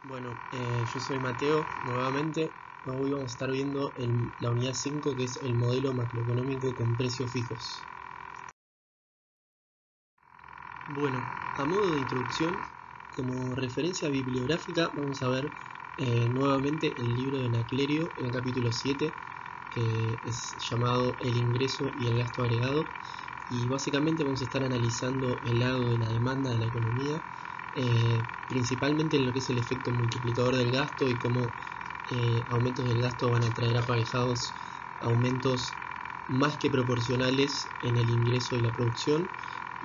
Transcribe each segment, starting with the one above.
Bueno, yo soy Mateo, nuevamente. Hoy vamos a estar viendo la unidad 5, que es el modelo macroeconómico con precios fijos. Bueno, a modo de introducción, como referencia bibliográfica, vamos a ver nuevamente el libro de Naclerio, en el capítulo 7, que es llamado El ingreso y el gasto agregado. Y básicamente vamos a estar analizando el lado de la demanda de la economía, principalmente en lo que es el efecto multiplicador del gasto y cómo aumentos del gasto van a traer aparejados aumentos más que proporcionales en el ingreso y la producción,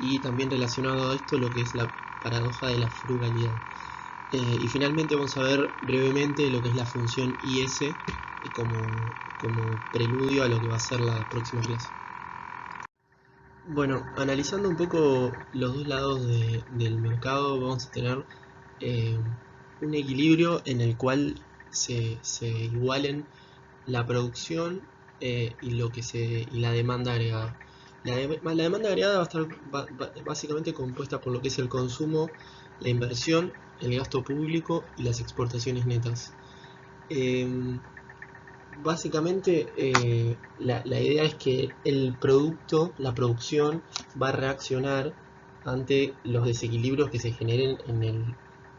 y también relacionado a esto lo que es la paradoja de la frugalidad. Y finalmente vamos a ver brevemente lo que es la función IS como, como preludio a lo que va a ser la próxima clase. Bueno, analizando un poco los dos lados del mercado, vamos a tener un equilibrio en el cual se igualen la producción y la demanda agregada. La demanda agregada va a estar básicamente compuesta por lo que es el consumo, la inversión, el gasto público y las exportaciones netas. Básicamente la idea es que el producto, la producción, va a reaccionar ante los desequilibrios que se generen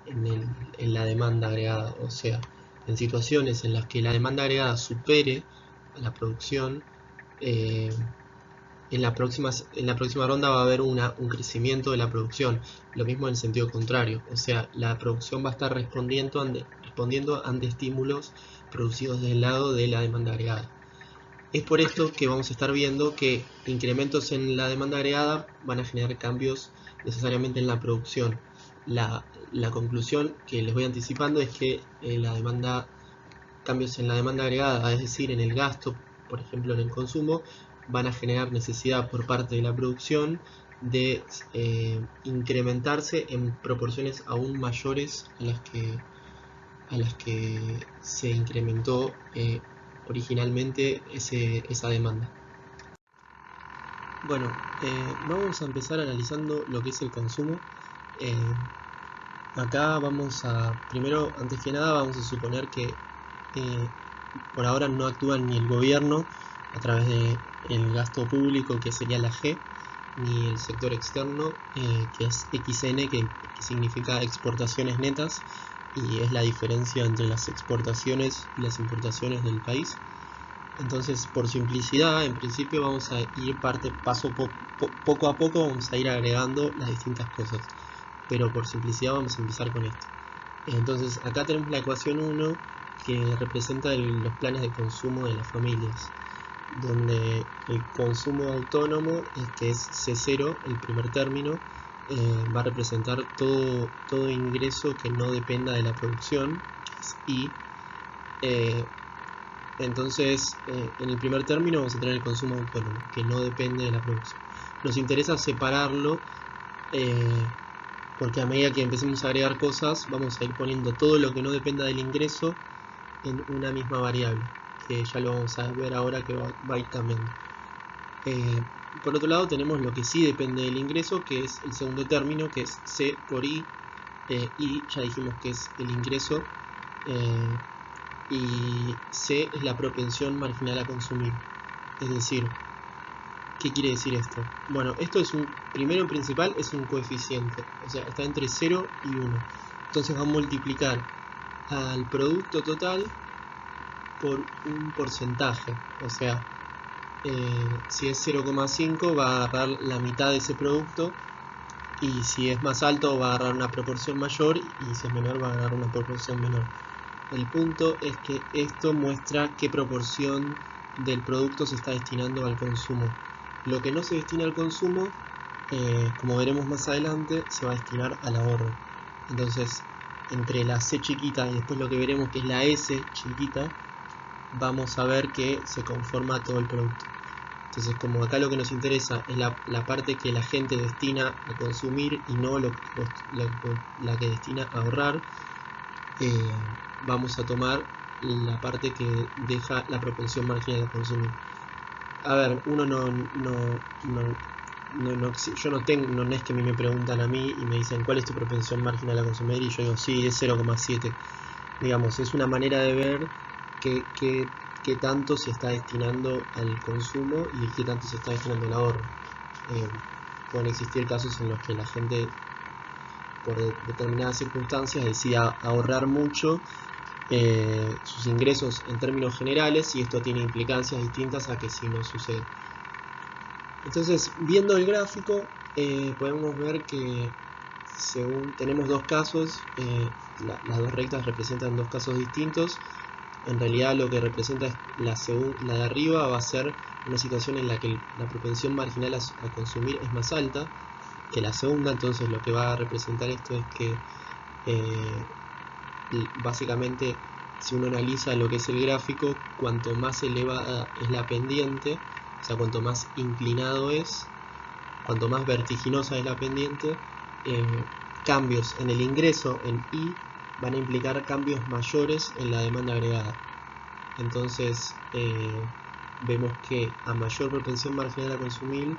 en la demanda agregada. O sea, en situaciones en las que la demanda agregada supere a la producción, eh, en la próxima ronda va a haber un crecimiento de la producción. Lo mismo en sentido contrario. O sea, la producción va a estar respondiendo ante estímulos producidos del lado de la demanda agregada. Es por esto que vamos a estar viendo que incrementos en la demanda agregada van a generar cambios necesariamente en la producción. La conclusión que les voy anticipando es que cambios en la demanda agregada, es decir, en el gasto, por ejemplo en el consumo, van a generar necesidad por parte de la producción de incrementarse en proporciones aún mayores a las que se incrementó originalmente esa demanda. Bueno, vamos a empezar analizando lo que es el consumo. Acá primero, antes que nada, vamos a suponer que por ahora no actúan ni el gobierno a través del gasto público, que sería la G, ni el sector externo, que es XN, que significa exportaciones netas, y es la diferencia entre las exportaciones y las importaciones del país. Entonces, por simplicidad, en principio vamos a ir poco a poco, vamos a ir agregando las distintas cosas, pero por simplicidad vamos a empezar con esto. Entonces, acá tenemos la ecuación 1, que representa los planes de consumo de las familias, donde el consumo autónomo, que es C0, el primer término, va a representar todo ingreso que no dependa de la producción, que es I. Entonces, en el primer término vamos a tener el consumo autónomo, que no depende de la producción. Nos interesa separarlo porque a medida que empecemos a agregar cosas, vamos a ir poniendo todo lo que no dependa del ingreso en una misma variable, que ya lo vamos a ver ahora que va a ir cambiando. Por otro lado tenemos lo que sí depende del ingreso, que es el segundo término, que es C por I. I ya dijimos que es el ingreso, y C es la propensión marginal a consumir. Es decir, ¿qué quiere decir esto? Bueno, esto primero en principal es un coeficiente, o sea, está entre 0 y 1. Entonces va a multiplicar al producto total por un porcentaje, o sea, si es 0,5 va a agarrar la mitad de ese producto, y si es más alto va a agarrar una proporción mayor, y si es menor va a agarrar una proporción menor. El punto es que esto muestra qué proporción del producto se está destinando al consumo. Lo que no se destina al consumo, como veremos más adelante, se va a destinar al ahorro. Entonces, entre la C chiquita y después lo que veremos que es la S chiquita, vamos a ver que se conforma todo el producto. Entonces, como acá lo que nos interesa es la parte que la gente destina a consumir y no la que destina a ahorrar, vamos a tomar la parte que deja la propensión marginal a consumir. A ver, uno yo no tengo, no es que a mí me preguntan a mí y me dicen cuál es tu propensión marginal a consumir y yo digo sí, es 0,7. Digamos, es una manera de ver qué tanto se está destinando al consumo y qué tanto se está destinando al ahorro. Pueden existir casos en los que la gente por determinadas circunstancias decida ahorrar mucho sus ingresos en términos generales, y esto tiene implicancias distintas a que si no sucede. Entonces, viendo el gráfico, podemos ver que según tenemos dos casos, las dos rectas representan dos casos distintos. En realidad lo que representa es la de arriba va a ser una situación en la que la propensión marginal a consumir es más alta que la segunda. Entonces lo que va a representar esto es que básicamente, si uno analiza lo que es el gráfico, cuanto más elevada es la pendiente, o sea, cuanto más inclinado es, cuanto más vertiginosa es la pendiente, cambios en el ingreso, en I, van a implicar cambios mayores en la demanda agregada. Entonces, vemos que a mayor propensión marginal a consumir,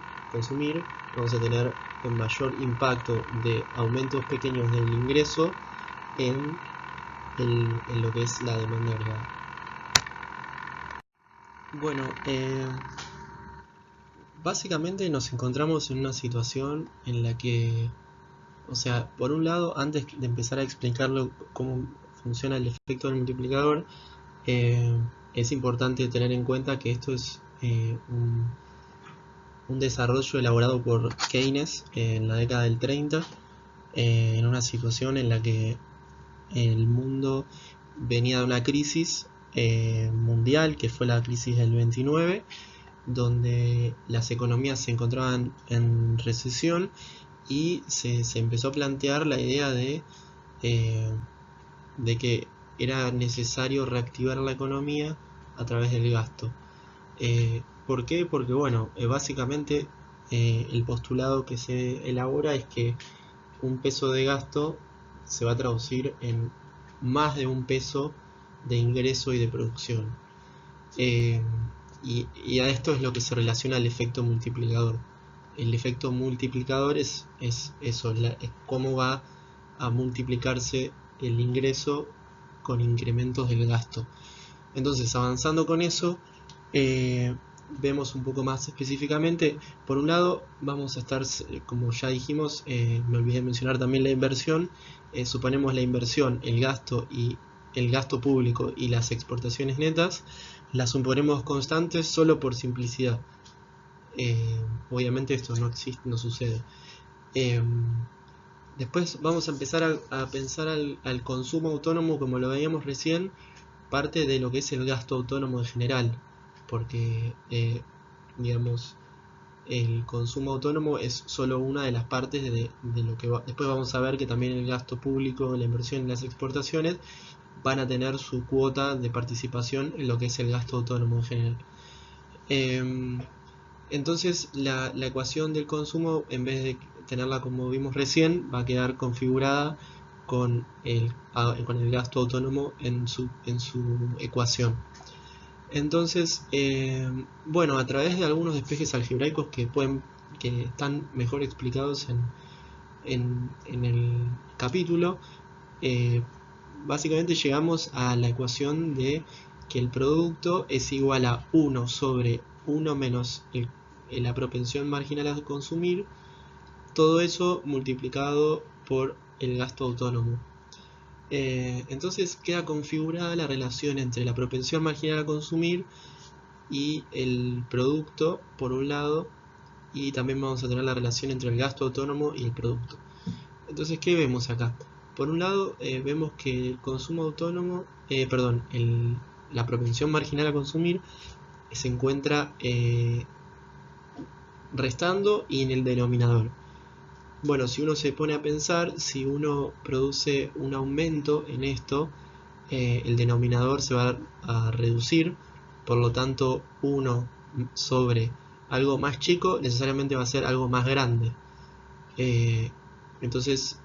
vamos a tener un mayor impacto de aumentos pequeños del ingreso en lo que es la demanda agregada. Bueno, básicamente nos encontramos en una situación en la que, o sea, por un lado, antes de empezar a explicarlo cómo funciona el efecto del multiplicador, es importante tener en cuenta que esto es un desarrollo elaborado por Keynes en la década del 30, en una situación en la que el mundo venía de una crisis mundial, que fue la crisis del 29, donde las economías se encontraban en recesión y se empezó a plantear la idea de que era necesario reactivar la economía a través del gasto. ¿Por qué? Porque bueno, básicamente el postulado que se elabora es que un peso de gasto se va a traducir en más de un peso de ingreso y de producción. Y a esto es lo que se relaciona al efecto multiplicador. El efecto multiplicador es eso, es cómo va a multiplicarse el ingreso con incrementos del gasto. Entonces, avanzando con eso, vemos un poco más específicamente. Por un lado, vamos a estar, como ya dijimos, me olvidé de mencionar también la inversión. Suponemos la inversión, el gasto público y las exportaciones netas, las suponemos constantes solo por simplicidad. Obviamente esto no existe, no sucede. Después vamos a empezar a pensar al consumo autónomo, como lo veíamos recién, parte de lo que es el gasto autónomo en general, porque digamos, el consumo autónomo es solo una de las partes de lo que va. Después vamos a ver que también el gasto público, la inversión y las exportaciones van a tener su cuota de participación en lo que es el gasto autónomo en general. Entonces la ecuación del consumo, en vez de tenerla como vimos recién, va a quedar configurada con el gasto autónomo en su ecuación. Entonces, bueno, a través de algunos despejes algebraicos que están mejor explicados en el capítulo, básicamente llegamos a la ecuación de que el producto es igual a 1 sobre 1 menos la propensión marginal a consumir, todo eso multiplicado por el gasto autónomo. Entonces queda configurada la relación entre la propensión marginal a consumir y el producto, por un lado, y también vamos a tener la relación entre el gasto autónomo y el producto. Entonces, ¿qué vemos acá? Por un lado, vemos que el consumo autónomo, la propensión marginal a consumir se encuentra restando y en el denominador. Bueno, si uno se pone a pensar, si uno produce un aumento en esto, el denominador se va a reducir, por lo tanto 1 sobre algo más chico necesariamente va a ser algo más grande. Entonces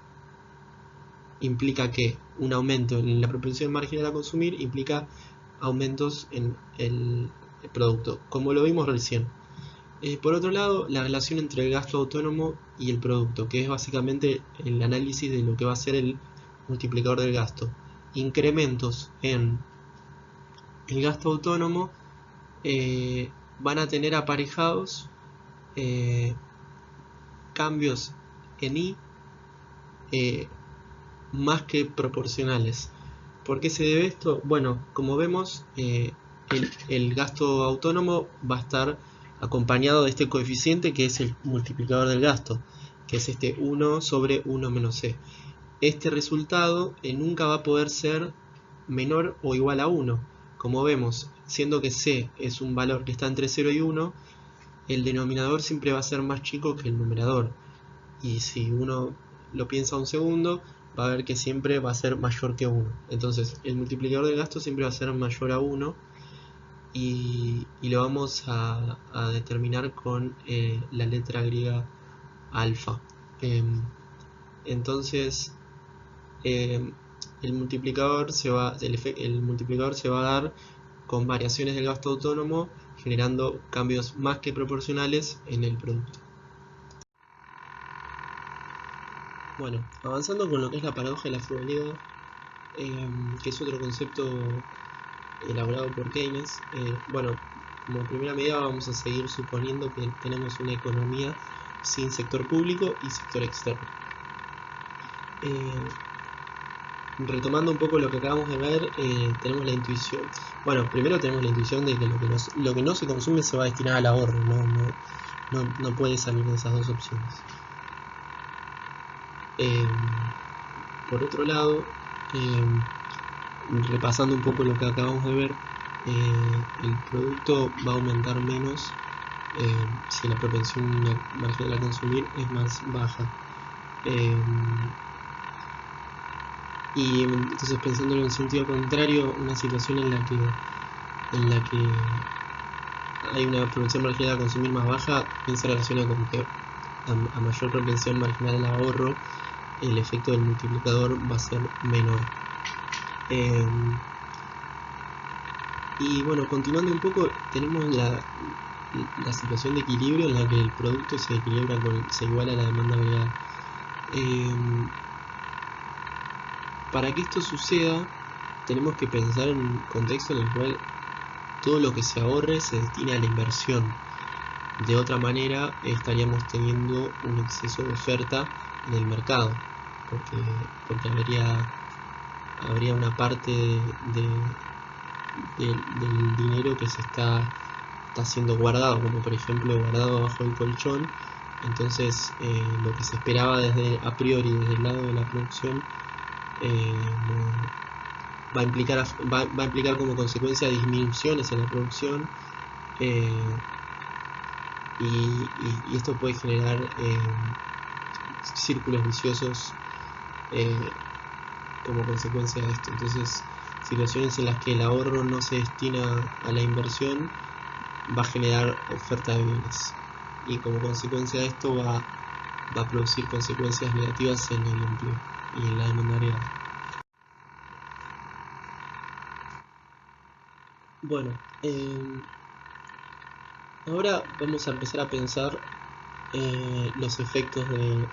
implica que un aumento en la propensión marginal a consumir implica aumentos en el producto, como lo vimos recién. Por otro lado, la relación entre el gasto autónomo y el producto, que es básicamente el análisis de lo que va a ser el multiplicador del gasto. Incrementos en el gasto autónomo van a tener aparejados cambios en I más que proporcionales. ¿Por qué se debe esto? Bueno, como vemos, el gasto autónomo va a estar acompañado de este coeficiente que es el multiplicador del gasto, que es este 1 sobre 1 menos C. Este resultado nunca va a poder ser menor o igual a 1. Como vemos, siendo que C es un valor que está entre 0 y 1, el denominador siempre va a ser más chico que el numerador. Y si uno lo piensa un segundo, va a ver que siempre va a ser mayor que 1. Entonces, el multiplicador del gasto siempre va a ser mayor a 1 y lo vamos a determinar con la letra griega alfa. Entonces, el multiplicador se va a dar con variaciones del gasto autónomo, generando cambios más que proporcionales en el producto. Bueno, avanzando con lo que es la paradoja de la frugalidad, que es otro concepto elaborado por Keynes. Bueno, como primera medida vamos a seguir suponiendo que tenemos una economía sin sector público y sector externo. Retomando un poco lo que acabamos de ver, tenemos la intuición. Bueno, primero tenemos la intuición de que lo que no se consume se va a destinar al ahorro, no puede salir de esas dos opciones. Por otro lado, repasando un poco lo que acabamos de ver, el producto va a aumentar menos si la propensión marginal a consumir es más baja. Y entonces, pensándolo en sentido contrario, una situación en la que hay una propensión marginal a consumir más baja, bien se relaciona con que a mayor propensión marginal al ahorro, el efecto del multiplicador va a ser menor. Y bueno, continuando un poco, tenemos la situación de equilibrio en la que el producto se equilibra se iguala a la demanda agregada. Para que esto suceda, tenemos que pensar en un contexto en el cual todo lo que se ahorre se destina a la inversión. De otra manera, estaríamos teniendo un exceso de oferta en el mercado, porque habría una parte del dinero que se está siendo guardado, como por ejemplo guardado bajo el colchón. Entonces, lo que se esperaba a priori desde el lado de la producción va a implicar como consecuencia disminuciones en la producción, y esto puede generar círculos viciosos como consecuencia de esto. Entonces, situaciones en las que el ahorro no se destina a la inversión va a generar oferta de bienes, y como consecuencia de esto va a producir consecuencias negativas en el empleo y en la demanda agregada. Bueno, ahora vamos a empezar a pensar los efectos de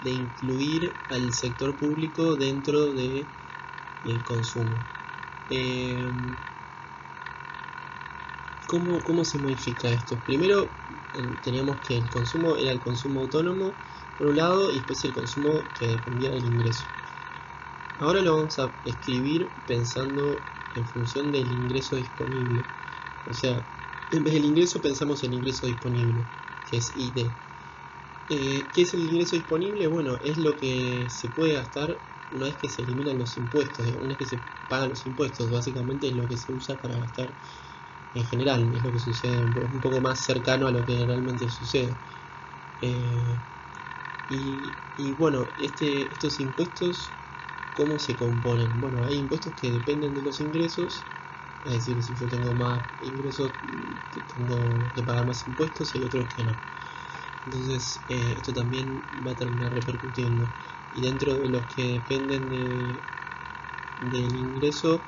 incluir al sector público dentro del consumo. ¿Cómo se modifica esto? Primero teníamos que el consumo era el consumo autónomo por un lado, y después el consumo que dependía del ingreso. Ahora lo vamos a escribir pensando en función del ingreso disponible. O sea, en vez del ingreso pensamos en ingreso disponible, que es ID. ¿Qué es el ingreso disponible? Bueno, es lo que se puede gastar una vez que se eliminan los impuestos, una vez que se pagan los impuestos. Básicamente es lo que se usa para gastar en general, es lo que sucede un poco más cercano a lo que realmente sucede. Y bueno, estos impuestos, ¿cómo se componen? Bueno, hay impuestos que dependen de los ingresos, es decir, si yo tengo más ingresos, tengo que pagar más impuestos, y hay otros que no. Entonces, esto también va a terminar repercutiendo. Y dentro de los que dependen del ingreso,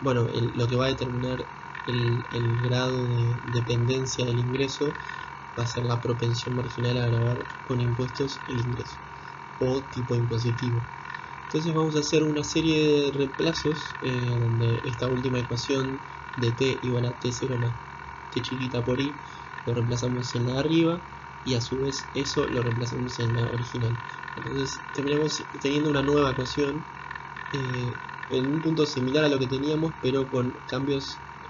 bueno, lo que va a determinar el grado de dependencia del ingreso va a ser la propensión marginal a gravar con impuestos el ingreso o tipo impositivo. Entonces vamos a hacer una serie de reemplazos donde esta última ecuación de t igual a t0 más t chiquita por i lo reemplazamos en la de arriba y a su vez eso lo reemplazamos en la original. Entonces terminamos teniendo una nueva ecuación en un punto similar a lo que teníamos, pero con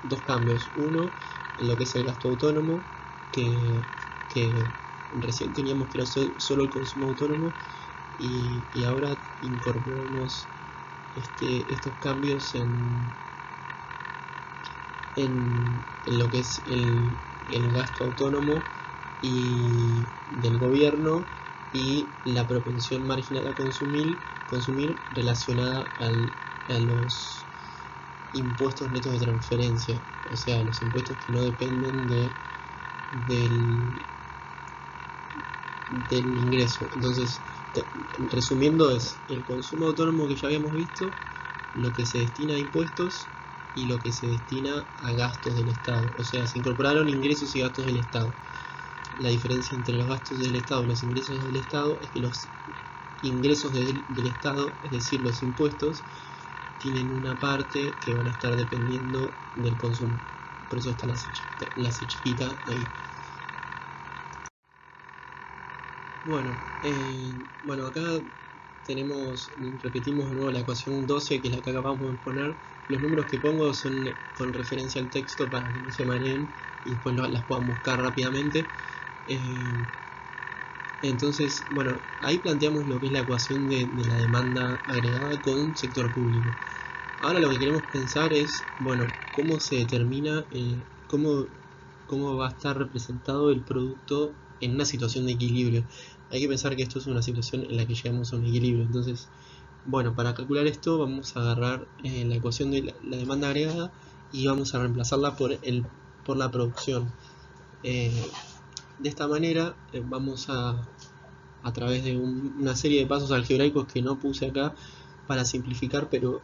dos cambios. Uno en lo que es el gasto autónomo, que recién teníamos que era solo el consumo autónomo, y ahora incorporamos estos cambios en lo que es el gasto autónomo y del gobierno y la propensión marginal a consumir relacionada a los impuestos netos de transferencia, o sea, los impuestos que no dependen del ingreso. Entonces, resumiendo, es el consumo autónomo que ya habíamos visto, lo que se destina a impuestos y lo que se destina a gastos del Estado. O sea, se incorporaron ingresos y gastos del Estado. La diferencia entre los gastos del Estado y los ingresos del Estado es que los ingresos del Estado, es decir, los impuestos, tienen una parte que van a estar dependiendo del consumo. Por eso está la C chiquita ahí. Bueno, acá repetimos de nuevo la ecuación 12, que es la que acabamos de poner. Los números que pongo son con referencia al texto para que no se mareen y después las puedan buscar rápidamente. Entonces, bueno, ahí planteamos lo que es la ecuación de la demanda agregada con sector público. Ahora lo que queremos pensar es, bueno, cómo se determina, cómo va a estar representado el producto en una situación de equilibrio. Hay que pensar que esto es una situación en la que llegamos a un equilibrio. Entonces, bueno, para calcular esto vamos a agarrar la ecuación de la demanda agregada y vamos a reemplazarla por la producción. De esta manera vamos a través de una serie de pasos algebraicos que no puse acá para simplificar, pero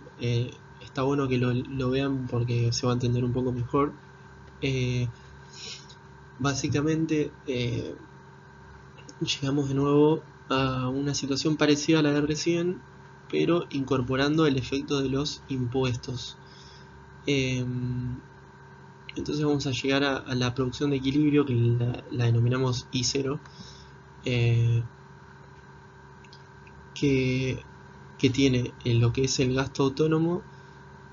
está bueno que lo vean porque se va a entender un poco mejor. Básicamente llegamos de nuevo a una situación parecida a la de recién, pero incorporando el efecto de los impuestos. Entonces vamos a llegar a la producción de equilibrio, que la denominamos I0, que tiene lo que es el gasto autónomo.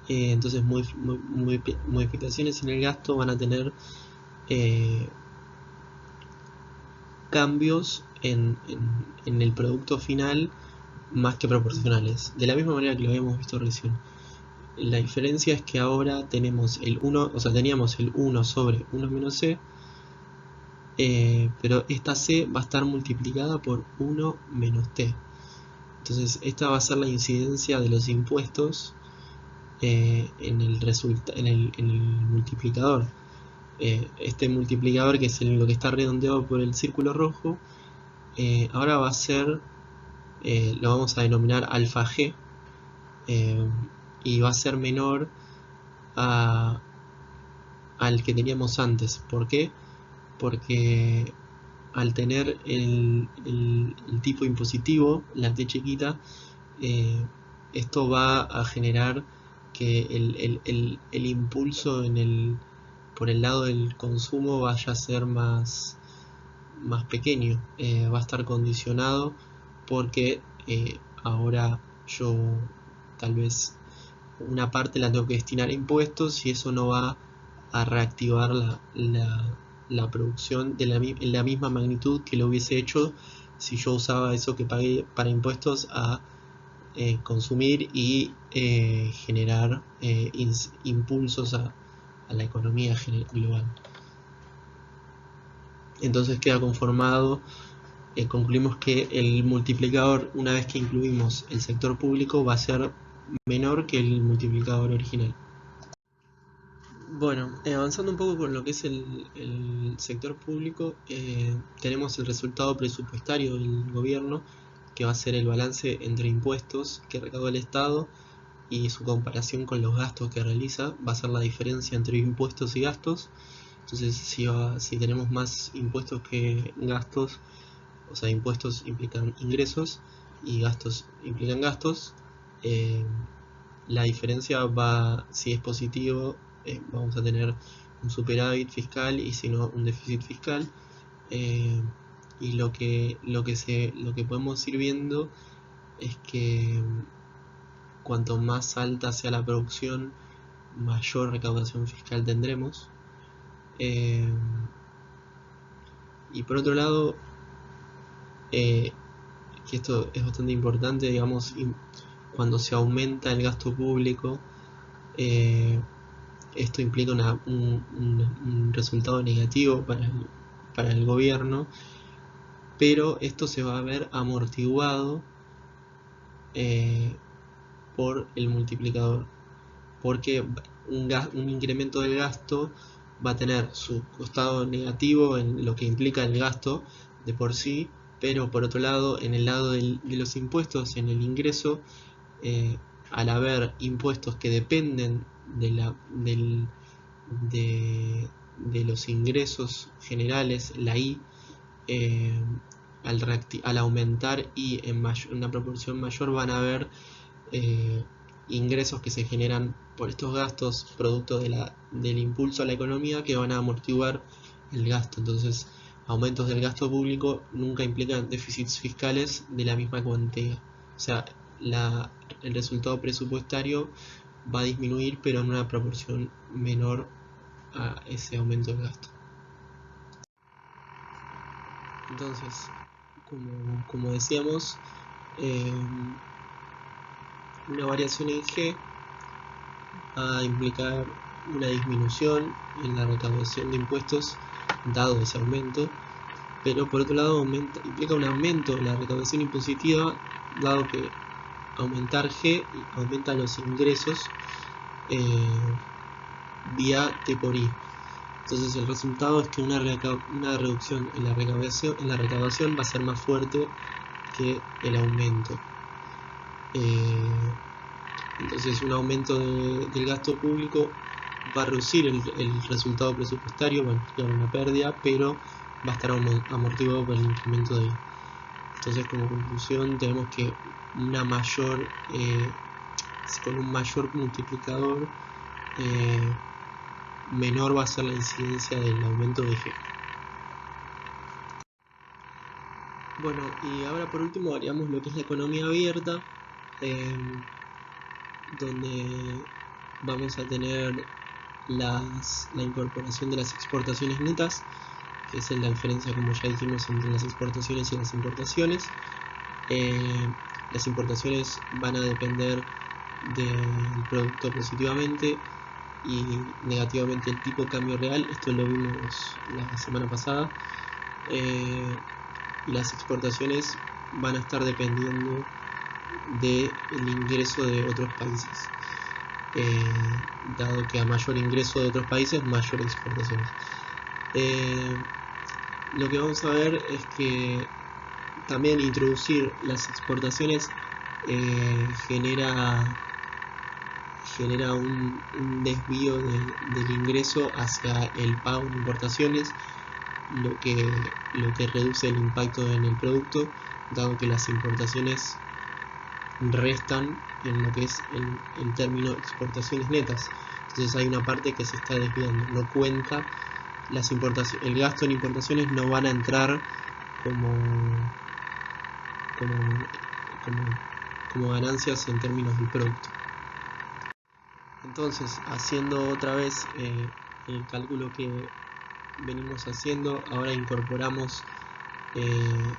Entonces modificaciones en el gasto van a tener cambios en el producto final más que proporcionales, de la misma manera que lo habíamos visto recién. La diferencia es que ahora tenemos el 1, o sea, teníamos el 1 sobre 1 menos c, pero esta c va a estar multiplicada por 1 menos t. Entonces esta va a ser la incidencia de los impuestos en el multiplicador. Este multiplicador, que es lo que está redondeado por el círculo rojo, ahora va a ser, lo vamos a denominar alfa g, y va a ser menor al que teníamos antes. ¿Por qué? Porque al tener el tipo impositivo, la t chiquita, esto va a generar que el impulso por el lado del consumo vaya a ser más pequeño, va a estar condicionado porque ahora yo tal vez una parte la tengo que destinar a impuestos y eso no va a reactivar la producción en la misma magnitud que lo hubiese hecho si yo usaba eso que pagué para impuestos a consumir y generar impulsos a la economía global. Entonces queda conformado, concluimos que el multiplicador, una vez que incluimos el sector público, va a ser menor que el multiplicador original. Bueno, avanzando un poco con lo que es el sector público, tenemos el resultado presupuestario del gobierno, que va a ser el balance entre impuestos que recauda el Estado y su comparación con los gastos que realiza va a ser la diferencia entre impuestos y gastos. Entonces si tenemos más impuestos que gastos, o sea, impuestos implican ingresos y gastos implican gastos, la diferencia va, si es positivo, vamos a tener un superávit fiscal, y si no, un déficit fiscal. Y lo que podemos ir viendo es que cuanto más alta sea la producción, mayor recaudación fiscal tendremos. Y por otro lado, que esto es bastante importante, digamos, cuando se aumenta el gasto público, esto implica un resultado negativo para el gobierno, pero esto se va a ver amortiguado por el multiplicador, porque un incremento del gasto va a tener su costado negativo en lo que implica el gasto de por sí, pero por otro lado, en el lado de los impuestos, en el ingreso, al haber impuestos que dependen de los ingresos generales, la I, al aumentar I en una proporción mayor, van a haber ingresos que se generan por estos gastos producto del impulso a la economía, que van a amortiguar el gasto. Entonces, aumentos del gasto público nunca implican déficits fiscales de la misma cuantía. O sea, el resultado presupuestario va a disminuir, pero en una proporción menor a ese aumento del gasto. Entonces, como decíamos, una variación en G va a implicar una disminución en la recaudación de impuestos dado ese aumento, pero por otro lado implica un aumento en la recaudación impositiva, dado que aumentar G aumenta los ingresos vía T por I. Entonces el resultado es que una reducción en la recaudación va a ser más fuerte que el aumento. Entonces un aumento del gasto público va a reducir el resultado presupuestario, va a implicar una pérdida, pero va a estar amortiguado por el incremento de I. Entonces, como conclusión, tenemos que con un mayor multiplicador, menor va a ser la incidencia del aumento de G. Bueno, y ahora por último haríamos lo que es la economía abierta, donde vamos a tener la incorporación de las exportaciones netas, que es la diferencia, como ya dijimos, entre las exportaciones y las importaciones. Las importaciones van a depender del producto positivamente y negativamente el tipo de cambio real. Esto lo vimos la semana pasada. Y las exportaciones van a estar dependiendo del ingreso de otros países, dado que a mayor ingreso de otros países, mayor exportaciones. Lo que vamos a ver es que también introducir las exportaciones genera un desvío del ingreso hacia el pago en importaciones, lo que reduce el impacto en el producto, dado que las importaciones restan en lo que es el término exportaciones netas. Entonces hay una parte que se está desviando, no cuenta el gasto en importaciones, no van a entrar como ganancias en términos del producto. Entonces, haciendo otra vez el cálculo que venimos haciendo, ahora incorporamos el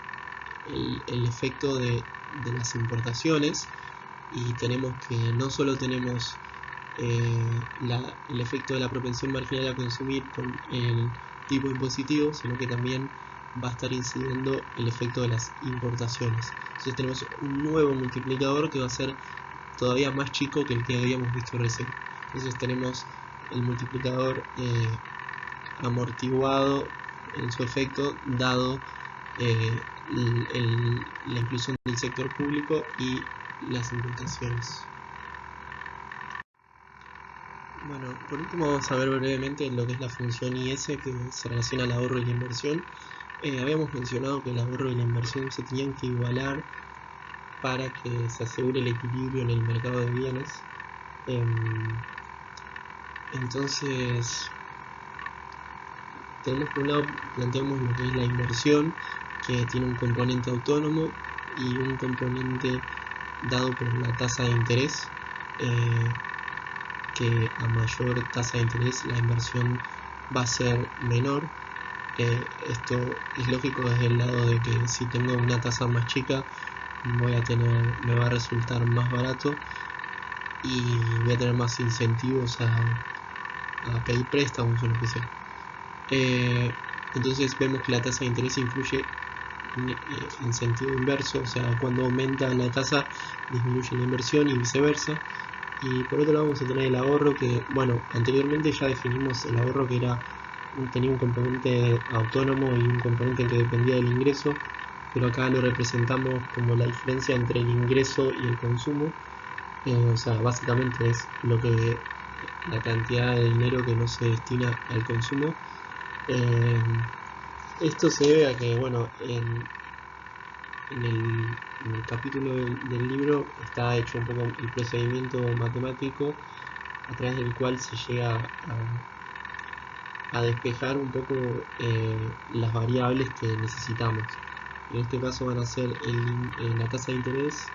efecto de las importaciones, y tenemos que no solo tenemos el efecto de la propensión marginal a consumir con el tipo impositivo, sino que también va a estar incidiendo el efecto de las importaciones. Entonces tenemos un nuevo multiplicador que va a ser todavía más chico que el que habíamos visto recién. Entonces tenemos el multiplicador amortiguado en su efecto, dado la inclusión del sector público y las importaciones. Bueno, por último vamos a ver brevemente lo que es la función IS que se relaciona al ahorro y la inversión. Habíamos mencionado que el ahorro y la inversión se tenían que igualar para que se asegure el equilibrio en el mercado de bienes. Entonces, tenemos por un lado, planteamos lo que es la inversión, que tiene un componente autónomo y un componente dado por la tasa de interés, que a mayor tasa de interés la inversión va a ser menor. Esto es lógico desde el lado de que si tengo una tasa más chica me va a resultar más barato y voy a tener más incentivos a pedir préstamos o lo que sea. Entonces vemos que la tasa de interés influye en sentido inverso, o sea, cuando aumenta la tasa disminuye la inversión y viceversa. Y por otro lado vamos a tener el ahorro, que bueno, anteriormente ya definimos el ahorro, que tenía un componente autónomo y un componente que dependía del ingreso, pero acá lo representamos como la diferencia entre el ingreso y el consumo. O sea, básicamente es la cantidad de dinero que no se destina al consumo. Esto se debe a que, bueno, en el capítulo del libro está hecho un poco el procedimiento matemático a través del cual se llega a despejar un poco las variables que necesitamos. En este caso van a ser la tasa de interés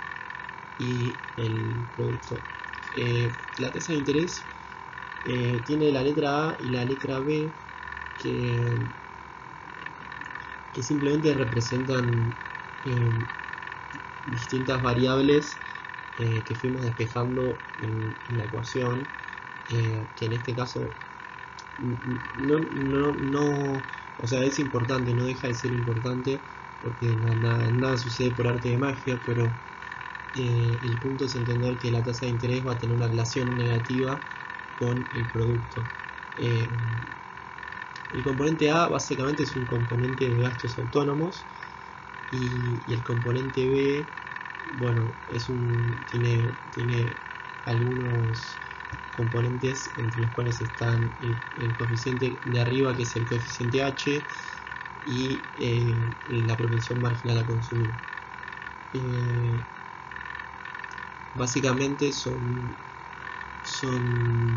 y el producto. La tasa de interés tiene la letra A y la letra B, que simplemente representan distintas variables que fuimos despejando en la ecuación, que en este caso o sea, es importante, no deja de ser importante, porque nada sucede por arte de magia, pero el punto es entender que la tasa de interés va a tener una relación negativa con el producto. El componente A básicamente es un componente de gastos autónomos, y el componente B, bueno, tiene algunos componentes entre los cuales están el coeficiente de arriba, que es el coeficiente H, y la propensión marginal a consumir. Básicamente son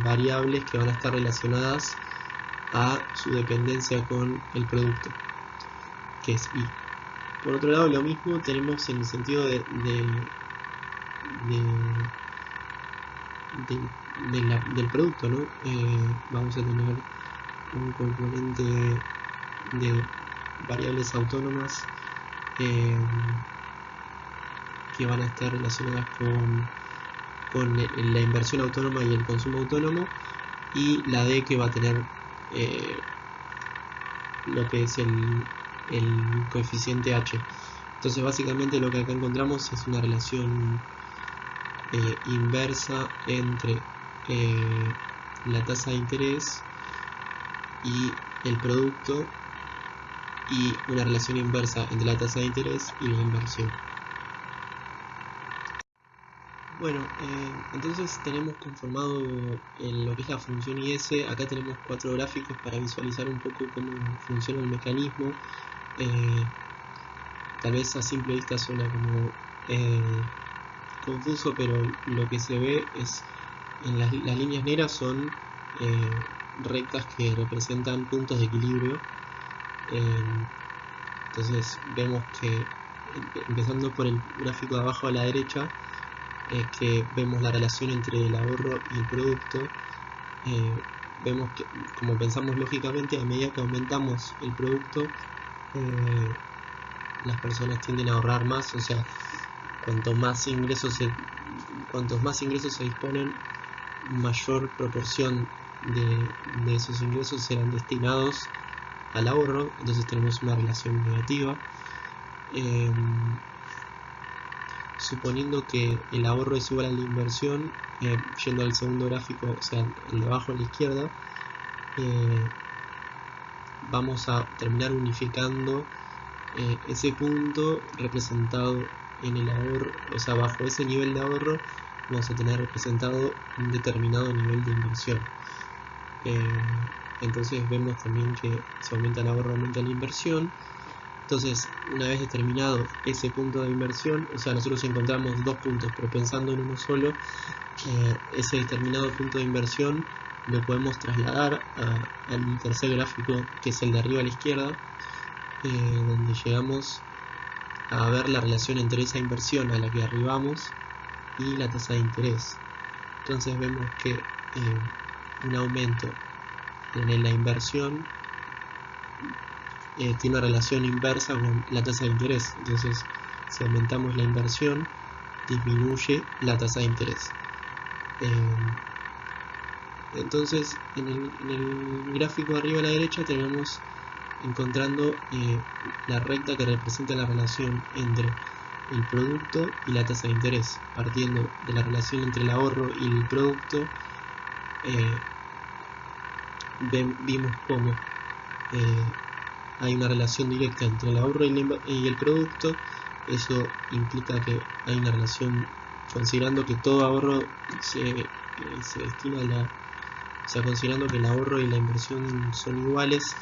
variables que van a estar relacionadas a su dependencia con el producto, que es I. Por otro lado, lo mismo tenemos en el sentido del producto, ¿no? Vamos a tener un componente de variables autónomas que van a estar relacionadas con la inversión autónoma y el consumo autónomo, y la D, que va a tener lo que es el coeficiente H. Entonces básicamente lo que acá encontramos es una relación inversa entre la tasa de interés y el producto, y una relación inversa entre la tasa de interés y la inversión. Bueno, entonces tenemos conformado lo que es la función IS. Acá tenemos 4 gráficos para visualizar un poco cómo funciona el mecanismo. Tal vez a simple vista suena como confuso, pero lo que se ve es en las líneas negras son rectas que representan puntos de equilibrio. Entonces vemos que, empezando por el gráfico de abajo a la derecha, que vemos la relación entre el ahorro y el producto. Vemos que, como pensamos lógicamente, a medida que aumentamos el producto, las personas tienden a ahorrar más. O sea, cuantos más ingresos se disponen, mayor proporción de esos ingresos serán destinados al ahorro. Entonces tenemos una relación negativa. Suponiendo que el ahorro es igual a la inversión, yendo al segundo gráfico, o sea, el de abajo a la izquierda, vamos a terminar unificando ese punto representado en el ahorro, o sea, bajo ese nivel de ahorro vamos a tener representado un determinado nivel de inversión. Entonces vemos también que si aumenta el ahorro, aumenta la inversión. Entonces, una vez determinado ese punto de inversión, o sea, nosotros encontramos dos puntos, pero pensando en uno solo, ese determinado punto de inversión lo podemos trasladar al tercer gráfico, que es el de arriba a la izquierda, donde llegamos a ver la relación entre esa inversión a la que arribamos y la tasa de interés. Entonces vemos que un aumento en la inversión tiene una relación inversa con la tasa de interés. Entonces, si aumentamos la inversión, disminuye la tasa de interés. Entonces, en el gráfico de arriba a la derecha tenemos encontrando la recta que representa la relación entre el producto y la tasa de interés. Partiendo de la relación entre el ahorro y el producto, vimos cómo hay una relación directa entre el ahorro y el producto. Eso implica que hay una relación, considerando que todo ahorro se destina a la... O sea, considerando que el ahorro y la inversión son iguales,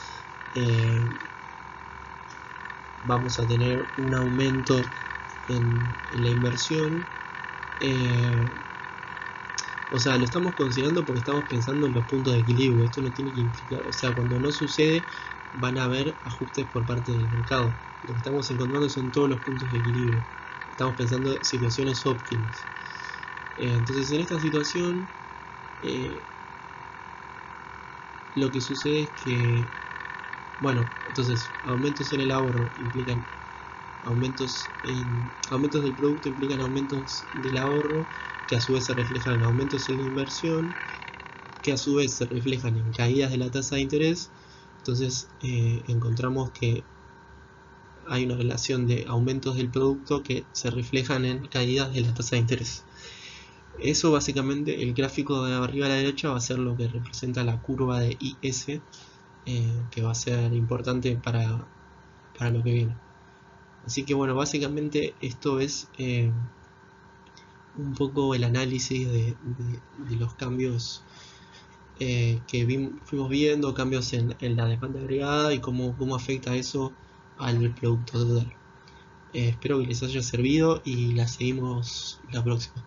vamos a tener un aumento en la inversión. O sea, lo estamos considerando porque estamos pensando en los puntos de equilibrio. Esto no tiene que implicar, o sea, cuando no sucede van a haber ajustes por parte del mercado. Lo que estamos encontrando son todos los puntos de equilibrio. Estamos pensando en situaciones óptimas. Entonces, en esta situación, lo que sucede es que, bueno, entonces aumentos en el ahorro implican aumentos del producto, implican aumentos del ahorro, que a su vez se reflejan en aumentos en la inversión, que a su vez se reflejan en caídas de la tasa de interés. Entonces encontramos que hay una relación de aumentos del producto que se reflejan en caídas de la tasa de interés. Eso básicamente, el gráfico de arriba a la derecha va a ser lo que representa la curva de IS, que va a ser importante para lo que viene. Así que bueno, básicamente esto es un poco el análisis de los cambios que fuimos viendo, cambios en la demanda agregada y cómo afecta eso al producto total. Espero que les haya servido y la seguimos la próxima.